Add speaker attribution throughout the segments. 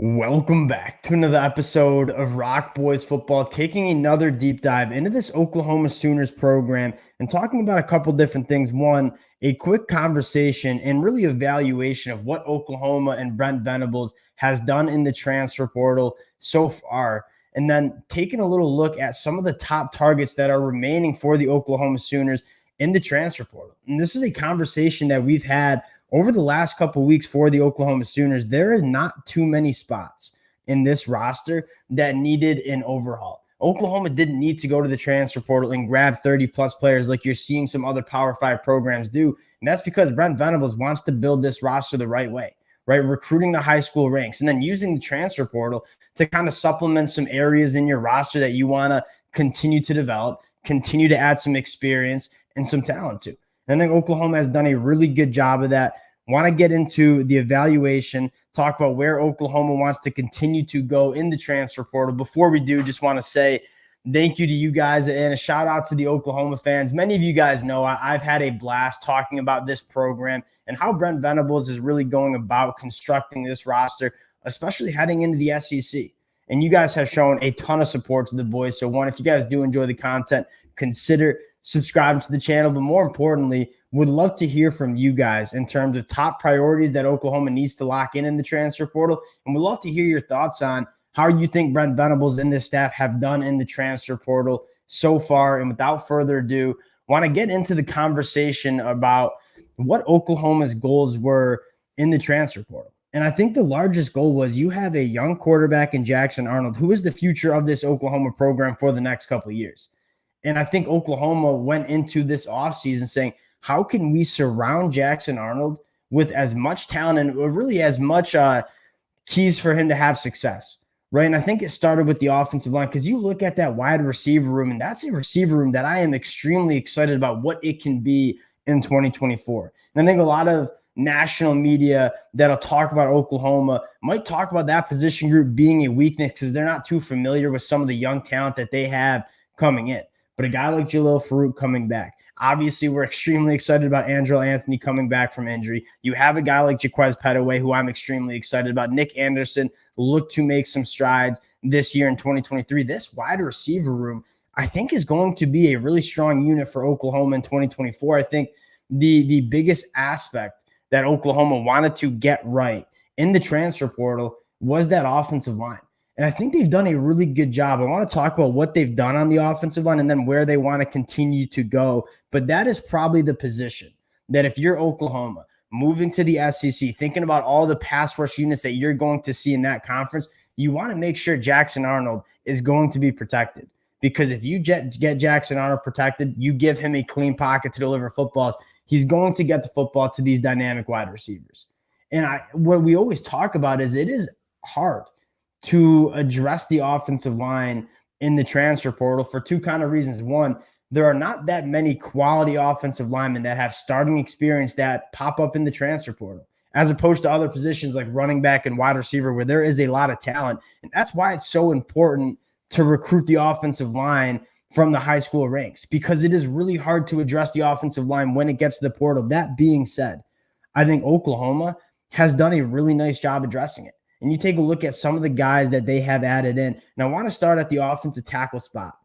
Speaker 1: Welcome back to another episode of Rock Boys Football, taking another deep dive into this Oklahoma Sooners program and talking about a couple different things. One, a quick conversation and really evaluation of what Oklahoma and Brent Venables has done in the transfer portal so far. And then taking a little look at some of the top targets that are remaining for the Oklahoma Sooners in the transfer portal. And this is a conversation that we've had over the last couple of weeks for the Oklahoma Sooners. There are not too many spots in this roster that needed an overhaul. Oklahoma didn't need to go to the transfer portal and grab 30 plus players like you're seeing some other Power 5 programs do. And that's because Brent Venables wants to build this roster the right way, right? Recruiting the high school ranks and then using the transfer portal to kind of supplement some areas in your roster that you want to continue to develop, continue to add some experience and some talent to. And I think Oklahoma has done a really good job of that. Want to get into the evaluation, talk about where Oklahoma wants to continue to go in the transfer portal. Before we do, just want to say thank you to you guys and a shout out to the Oklahoma fans. Many of you guys know I've had a blast talking about this program and how Brent Venables is really going about constructing this roster, especially heading into the SEC. And you guys have shown a ton of support to the boys. So one, if you guys do enjoy the content, consider subscribe to the channel, but more importantly, would love to hear from you guys in terms of top priorities that Oklahoma needs to lock in the transfer portal. And we'd love to hear your thoughts on how you think Brent Venables and this staff have done in the transfer portal so far. And without further ado, want to get into the conversation about what Oklahoma's goals were in the transfer portal. And I think the largest goal was you have a young quarterback in Jackson Arnold, who is the future of this Oklahoma program for the next couple of years. And I think Oklahoma went into this offseason saying, how can we surround Jackson Arnold with as much talent and really as much keys for him to have success, right? And I think it started with the offensive line because you look at that wide receiver room, and that's a receiver room that I am extremely excited about what it can be in 2024. And I think a lot of national media that'll talk about Oklahoma might talk about that position group being a weakness because they're not too familiar with some of the young talent that they have coming in. But a guy like Jalil Farooq coming back. Obviously, we're extremely excited about Andrel Anthony coming back from injury. You have a guy like Jaquez Pettaway, who I'm extremely excited about. Nick Anderson look to make some strides this year in 2023. This wide receiver room, I think, is going to be a really strong unit for Oklahoma in 2024. I think the biggest aspect that Oklahoma wanted to get right in the transfer portal was that offensive line. And I think they've done a really good job. I want to talk about what they've done on the offensive line and then where they want to continue to go. But that is probably the position that if you're Oklahoma moving to the SEC, thinking about all the pass rush units that you're going to see in that conference, you want to make sure Jackson Arnold is going to be protected. Because if you get Jackson Arnold protected, you give him a clean pocket to deliver footballs, he's going to get the football to these dynamic wide receivers. And what we always talk about is it is hard to address the offensive line in the transfer portal for two kind of reasons. One, there are not that many quality offensive linemen that have starting experience that pop up in the transfer portal, as opposed to other positions like running back and wide receiver where there is a lot of talent. And that's why it's so important to recruit the offensive line from the high school ranks, because it is really hard to address the offensive line when it gets to the portal. That being said, I think Oklahoma has done a really nice job addressing it. And you take a look at some of the guys that they have added in. And I want to start at the offensive tackle spot.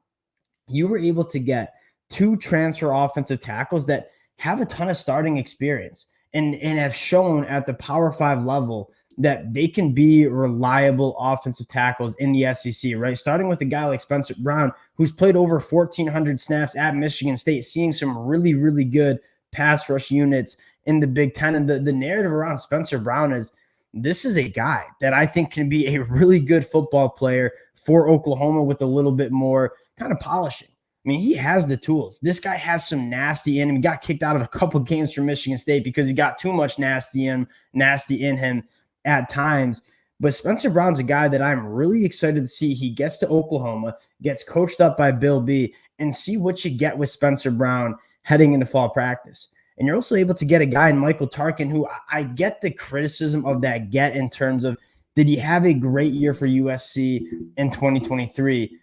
Speaker 1: You were able to get two transfer offensive tackles that have a ton of starting experience and have shown at the Power 5 level that they can be reliable offensive tackles in the SEC, right? Starting with a guy like Spencer Brown, who's played over 1,400 snaps at Michigan State, seeing some really, really good pass rush units in the Big Ten. And the narrative around Spencer Brown is, this is a guy that I think can be a really good football player for Oklahoma with a little bit more kind of polishing. I mean, he has the tools. This guy has some nasty in him. He got kicked out of a couple games from Michigan State because he got too much nasty in him at times. But Spencer Brown's a guy that I'm really excited to see. He gets to Oklahoma, gets coached up by Bill B, and see what you get with Spencer Brown heading into fall practice. And you're also able to get a guy in Michael Tarkin, who I get the criticism of that get in terms of, did he have a great year for USC in 2023?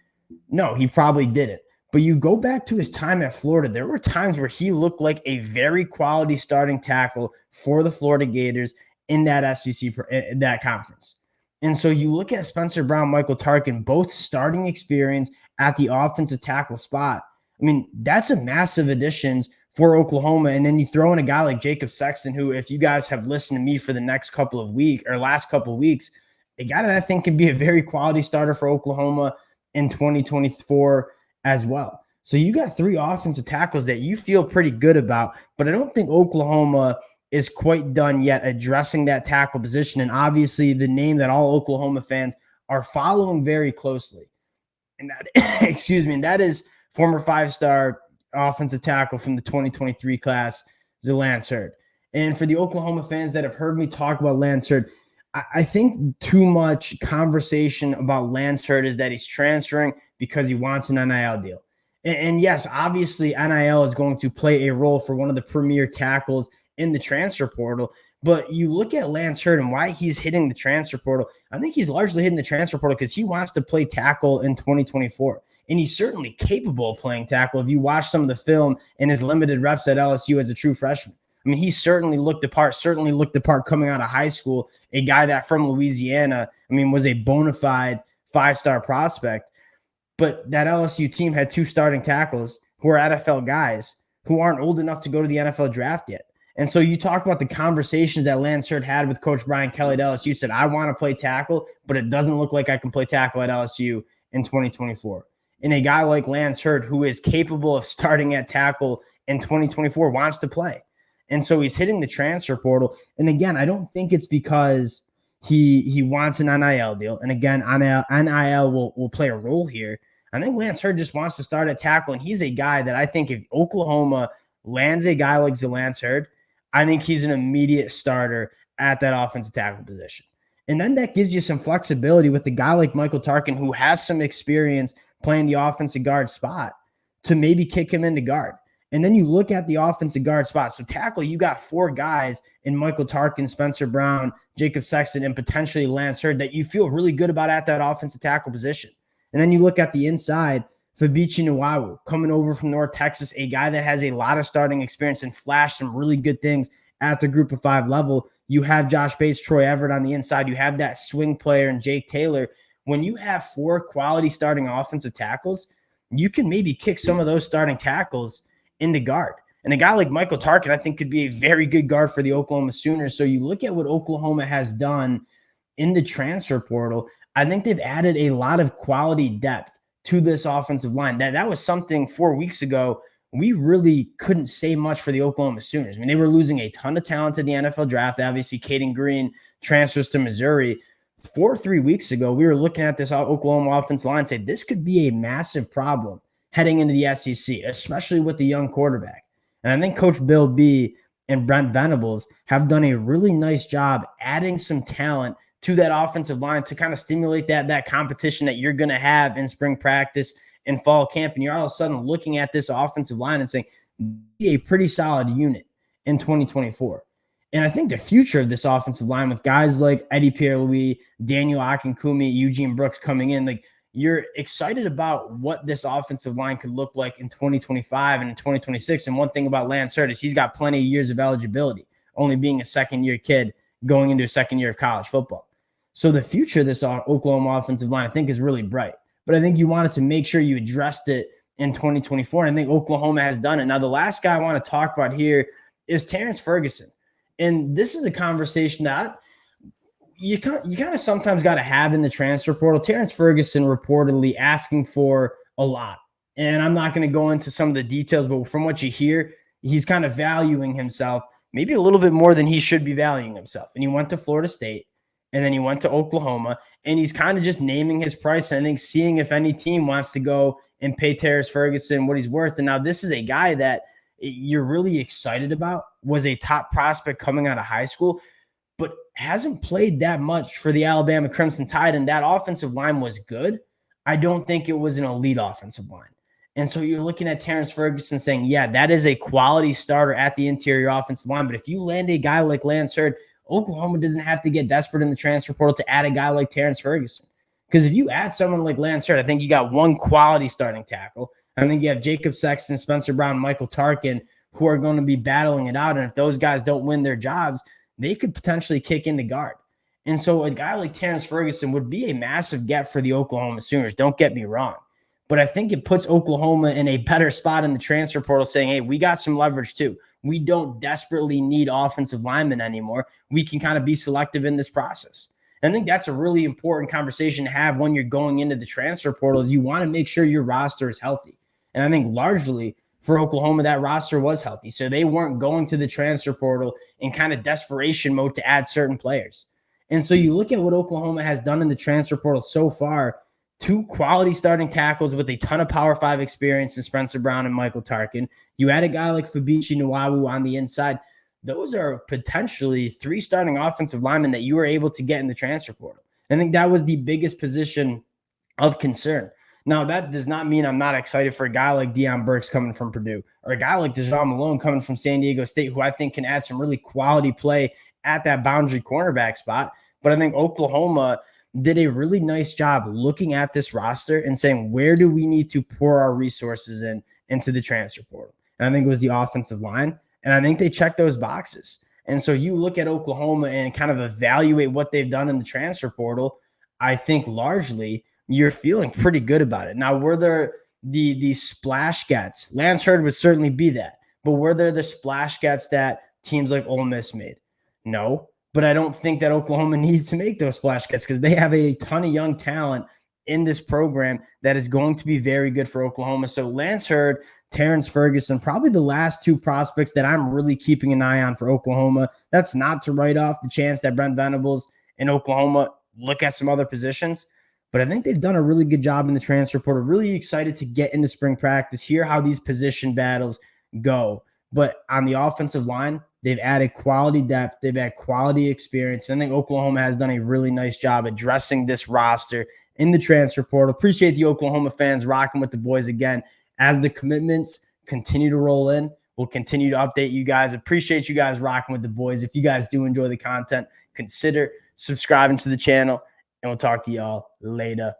Speaker 1: No, he probably didn't. But you go back to his time at Florida, there were times where he looked like a very quality starting tackle for the Florida Gators in that SEC, that conference. And so you look at Spencer Brown, Michael Tarkin, both starting experience at the offensive tackle spot. I mean, that's a massive additions for Oklahoma. And then you throw in a guy like Jacob Sexton, who, if you guys have listened to me for the next couple of weeks or last couple of weeks, a guy that I think can be a very quality starter for Oklahoma in 2024 as well. So you got three offensive tackles that you feel pretty good about, but I don't think Oklahoma is quite done yet addressing that tackle position. And obviously the name that all Oklahoma fans are following very closely, and that, excuse me, and that is former five-star offensive tackle from the 2023 class, Lance Heard. And for the Oklahoma fans that have heard me talk about Lance Heard, I think too much conversation about Lance Heard is that he's transferring because he wants an NIL deal. And yes, obviously NIL is going to play a role for one of the premier tackles in the transfer portal. But you look at Lance Heard and why he's hitting the transfer portal. I think he's largely hitting the transfer portal because he wants to play tackle in 2024. And he's certainly capable of playing tackle. If you watch some of the film and his limited reps at LSU as a true freshman, I mean, he certainly looked the part coming out of high school, a guy that from Louisiana, I mean, was a bona fide five-star prospect. But that LSU team had two starting tackles who are NFL guys who aren't old enough to go to the NFL draft yet. And so you talk about the conversations that Lance Heard had with Coach Brian Kelly at LSU, said, I want to play tackle, but it doesn't look like I can play tackle at LSU in 2024. And a guy like Lance Heard, who is capable of starting at tackle in 2024, wants to play. And so he's hitting the transfer portal. And again, I don't think it's because he wants an NIL deal. And again, NIL will play a role here. I think Lance Heard just wants to start at tackle. And he's a guy that I think if Oklahoma lands a guy like Lance Heard, I think he's an immediate starter at that offensive tackle position. And then that gives you some flexibility with a guy like Michael Tarkin, who has some experience playing the offensive guard spot, to maybe kick him into guard. And then you look at the offensive guard spot. So tackle, you got four guys in Michael Tarkin, Spencer Brown, Jacob Sexton, and potentially Lance Heard that you feel really good about at that offensive tackle position. And then you look at the inside, Fabichi Nuwawu coming over from North Texas, a guy that has a lot of starting experience and flashed some really good things at the group of five level. You have Josh Bates, Troy Everett on the inside. You have that swing player and Jake Taylor. When you have four quality starting offensive tackles, you can maybe kick some of those starting tackles into guard. And a guy like Michael Tarkin, I think, could be a very good guard for the Oklahoma Sooners. So you look at what Oklahoma has done in the transfer portal, I think they've added a lot of quality depth to this offensive line. That was something 4 weeks ago we really couldn't say much for the Oklahoma Sooners. I mean, they were losing a ton of talent to the NFL draft. Obviously, Caden Green transfers to Missouri. 3 weeks ago, we were looking at this Oklahoma offensive line and said this could be a massive problem heading into the SEC, especially with the young quarterback. And I think Coach Bill B and Brent Venables have done a really nice job adding some talent to that offensive line to kind of stimulate that competition that you're going to have in spring practice and fall camp. And you're all of a sudden looking at this offensive line and saying, a pretty solid unit in 2024. And I think the future of this offensive line with guys like Eddie Pierre-Louis, Daniel Akinkunmi, Eugene Brooks coming in, like, you're excited about what this offensive line could look like in 2025 and in 2026. And one thing about Lance Heard is he's got plenty of years of eligibility, only being a second-year kid going into a second year of college football. So the future of this Oklahoma offensive line, I think, is really bright. But I think you wanted to make sure you addressed it in 2024. And I think Oklahoma has done it. Now, the last guy I want to talk about here is Terrence Ferguson. And this is a conversation that you kind of sometimes got to have in the transfer portal. Terrence Ferguson reportedly asking for a lot. And I'm not going to go into some of the details, but from what you hear, he's kind of valuing himself maybe a little bit more than he should be valuing himself. And he went to Florida State, and then he went to Oklahoma, and he's kind of just naming his price and I think seeing if any team wants to go and pay Terrence Ferguson what he's worth. And now this is a guy that you're really excited about, was a top prospect coming out of high school, but hasn't played that much for the Alabama Crimson Tide, and that offensive line was good. I don't think it was an elite offensive line. And so you're looking at Terrence Ferguson saying, yeah, that is a quality starter at the interior offensive line. But if you land a guy like Lance Heard, Oklahoma doesn't have to get desperate in the transfer portal to add a guy like Terrence Ferguson. Because if you add someone like Lance Heard, I think you got one quality starting tackle. I think you have Jacob Sexton, Spencer Brown, Michael Tarkin, who are going to be battling it out. And if those guys don't win their jobs, they could potentially kick into guard. And so a guy like Terrence Ferguson would be a massive get for the Oklahoma Sooners. Don't get me wrong. But I think it puts Oklahoma in a better spot in the transfer portal saying, hey, we got some leverage too. We don't desperately need offensive linemen anymore. We can kind of be selective in this process. And I think that's a really important conversation to have when you're going into the transfer portal is you want to make sure your roster is healthy. And I think largely for Oklahoma, that roster was healthy. So they weren't going to the transfer portal in kind of desperation mode to add certain players. And so you look at what Oklahoma has done in the transfer portal so far, 2 quality starting tackles with a ton of Power 5 experience in Spencer Brown and Michael Tarkin. You add a guy like Fabichi Nuawu on the inside. Those are potentially 3 starting offensive linemen that you were able to get in the transfer portal. I think that was the biggest position of concern. Now, that does not mean I'm not excited for a guy like Deion Burks coming from Purdue or a guy like Dejon Malone coming from San Diego State, who I think can add some really quality play at that boundary cornerback spot. But I think Oklahoma did a really nice job looking at this roster and saying, where do we need to pour our resources into the transfer portal? And I think it was the offensive line. And I think they checked those boxes. And so you look at Oklahoma and kind of evaluate what they've done in the transfer portal. I think largely you're feeling pretty good about it. Now, were there the splash gets? Lance Heard would certainly be that. But were there the splash gets that teams like Ole Miss made? No. But I don't think that Oklahoma needs to make those splash gets because they have a ton of young talent in this program that is going to be very good for Oklahoma. So Lance Heard, Terrence Ferguson, probably the last 2 prospects that I'm really keeping an eye on for Oklahoma. That's not to write off the chance that Brent Venables in Oklahoma look at some other positions. But I think they've done a really good job in the transfer portal. Really excited to get into spring practice, hear how these position battles go. But on the offensive line, they've added quality depth. They've had quality experience. I think Oklahoma has done a really nice job addressing this roster in the transfer portal. Appreciate the Oklahoma fans rocking with the boys again. As the commitments continue to roll in, we'll continue to update you guys. Appreciate you guys rocking with the boys. If you guys do enjoy the content, consider subscribing to the channel, and we'll talk to y'all later.